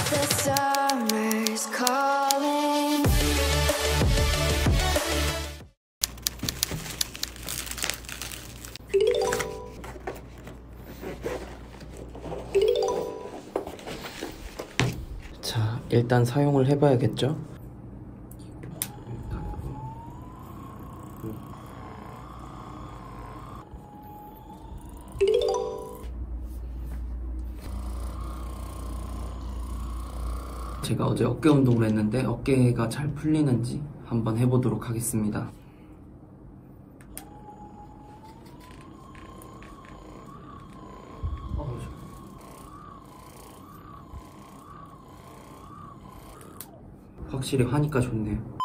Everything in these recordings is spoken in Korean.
The summer's calling. 자, 일단 사용을 해봐야겠죠? 제가 어제 어깨 운동을 했는데 어깨가 잘 풀리는지 한번 해보도록 하겠습니다. 확실히 하니까 좋네요.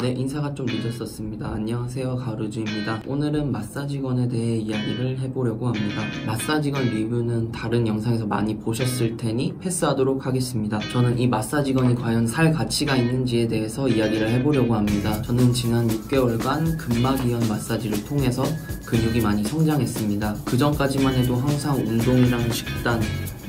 네, 인사가 좀 늦었었습니다. 안녕하세요, 가루즈입니다. 오늘은 마사지건에 대해 이야기를 해보려고 합니다. 마사지건 리뷰는 다른 영상에서 많이 보셨을 테니 패스하도록 하겠습니다. 저는 이 마사지건이 과연 살 가치가 있는지에 대해서 이야기를 해보려고 합니다. 저는 지난 6개월간 근막이완 마사지를 통해서 근육이 많이 성장했습니다. 그 전까지만 해도 항상 운동이랑 식단,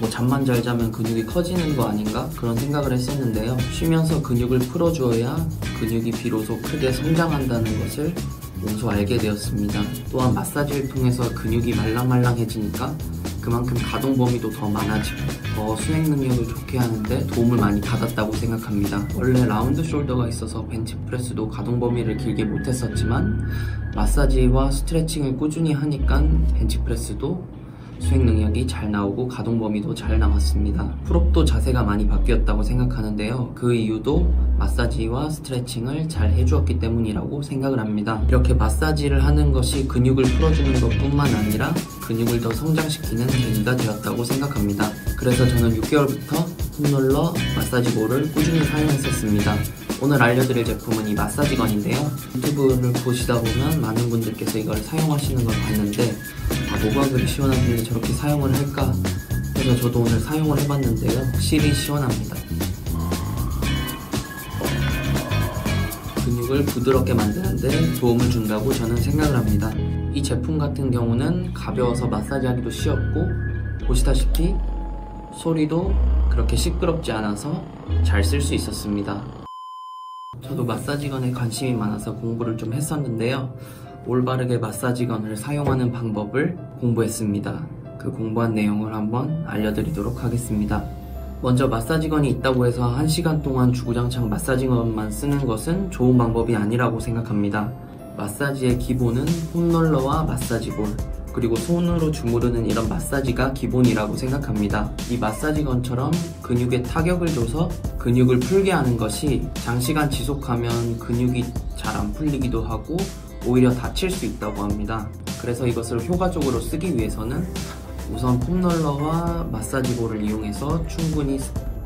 잠만 잘 자면 근육이 커지는 거 아닌가? 그런 생각을 했었는데요. 쉬면서 근육을 풀어주어야 근육이 비로소 크게 성장한다는 것을 몸소 알게 되었습니다. 또한 마사지를 통해서 근육이 말랑말랑해지니까 그만큼 가동 범위도 더 많아지고 더 수행 능력을 좋게 하는데 도움을 많이 받았다고 생각합니다. 원래 라운드 숄더가 있어서 벤치프레스도 가동 범위를 길게 못했었지만 마사지와 스트레칭을 꾸준히 하니까 벤치프레스도 수행 능력이 잘 나오고 가동 범위도 잘 나왔습니다. 풀업도 자세가 많이 바뀌었다고 생각하는데요. 그 이유도 마사지와 스트레칭을 잘 해주었기 때문이라고 생각을 합니다. 이렇게 마사지를 하는 것이 근육을 풀어주는 것뿐만 아니라 근육을 더 성장시키는 계기가 되었다고 생각합니다. 그래서 저는 6개월부터 폼롤러 마사지볼을 꾸준히 사용했었습니다. 오늘 알려드릴 제품은 이 마사지건인데요. 유튜브를 보시다 보면 많은 분들께서 이걸 사용하시는 걸 봤는데 뭐가 그리 시원하길래 저렇게 사용을 할까 해서 저도 오늘 사용을 해봤는데요. 확실히 시원합니다. 근육을 부드럽게 만드는데 도움을 준다고 저는 생각을 합니다. 이 제품 같은 경우는 가벼워서 마사지하기도 쉬웠고 보시다시피 소리도 그렇게 시끄럽지 않아서 잘 쓸 수 있었습니다. 저도 마사지건에 관심이 많아서 공부를 좀 했었는데요. 올바르게 마사지건을 사용하는 방법을 공부했습니다. 그 공부한 내용을 한번 알려드리도록 하겠습니다. 먼저 마사지건이 있다고 해서 1시간 동안 주구장창 마사지건만 쓰는 것은 좋은 방법이 아니라고 생각합니다. 마사지의 기본은 폼롤러와 마사지볼, 그리고 손으로 주무르는 이런 마사지가 기본이라고 생각합니다. 이 마사지건처럼 근육에 타격을 줘서 근육을 풀게 하는 것이 장시간 지속하면 근육이 잘 안 풀리기도 하고 오히려 다칠 수 있다고 합니다. 그래서 이것을 효과적으로 쓰기 위해서는 우선 폼롤러와 마사지볼을 이용해서 충분히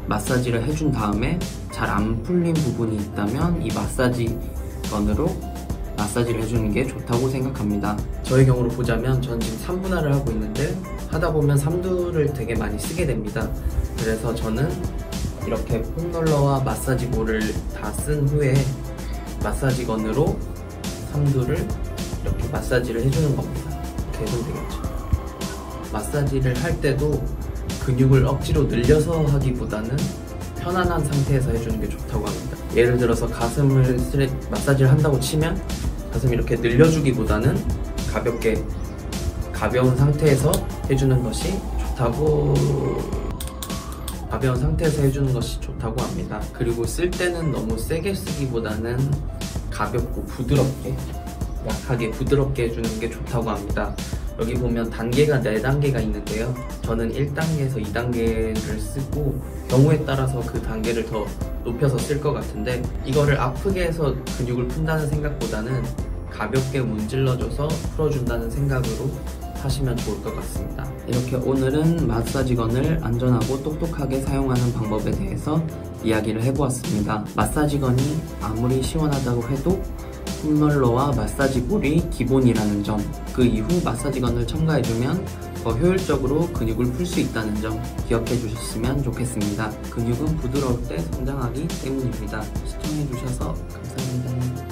마사지를 해준 다음에 잘 안 풀린 부분이 있다면 이 마사지건으로 마사지를 해주는 게 좋다고 생각합니다. 저의 경우로 보자면 전 지금 3분할을 하고 있는데 하다 보면 삼두를 되게 많이 쓰게 됩니다. 그래서 저는 이렇게 폼롤러와 마사지볼을 다 쓴 후에 마사지건으로 삼두를 이렇게 마사지를 해주는 겁니다. 이렇게 해주면 되겠죠. 마사지를 할 때도 근육을 억지로 늘려서 하기보다는 편안한 상태에서 해주는 게 좋다고 합니다. 예를 들어서 가슴을 마사지를 한다고 치면 가슴 이렇게 늘려주기보다는 가벼운 상태에서 해주는 것이 좋다고 합니다. 그리고 쓸 때는 너무 세게 쓰기보다는 가볍고 부드럽게, 약하게 부드럽게 해주는 게 좋다고 합니다. 여기 보면 단계가 4단계가 있는데요. 저는 1단계에서 2단계를 쓰고 경우에 따라서 그 단계를 더 높여서 쓸 것 같은데 이거를 아프게 해서 근육을 푼다는 생각보다는 가볍게 문질러줘서 풀어준다는 생각으로 하시면 좋을 것 같습니다. 이렇게 오늘은 마사지건을 안전하고 똑똑하게 사용하는 방법에 대해서 이야기를 해보았습니다. 마사지건이 아무리 시원하다고 해도 폼롤러와 마사지볼이 기본이라는 점, 그 이후 마사지건을 첨가해주면 더 효율적으로 근육을 풀 수 있다는 점 기억해 주셨으면 좋겠습니다. 근육은 부드러울 때 성장하기 때문입니다. 시청해주셔서 감사합니다.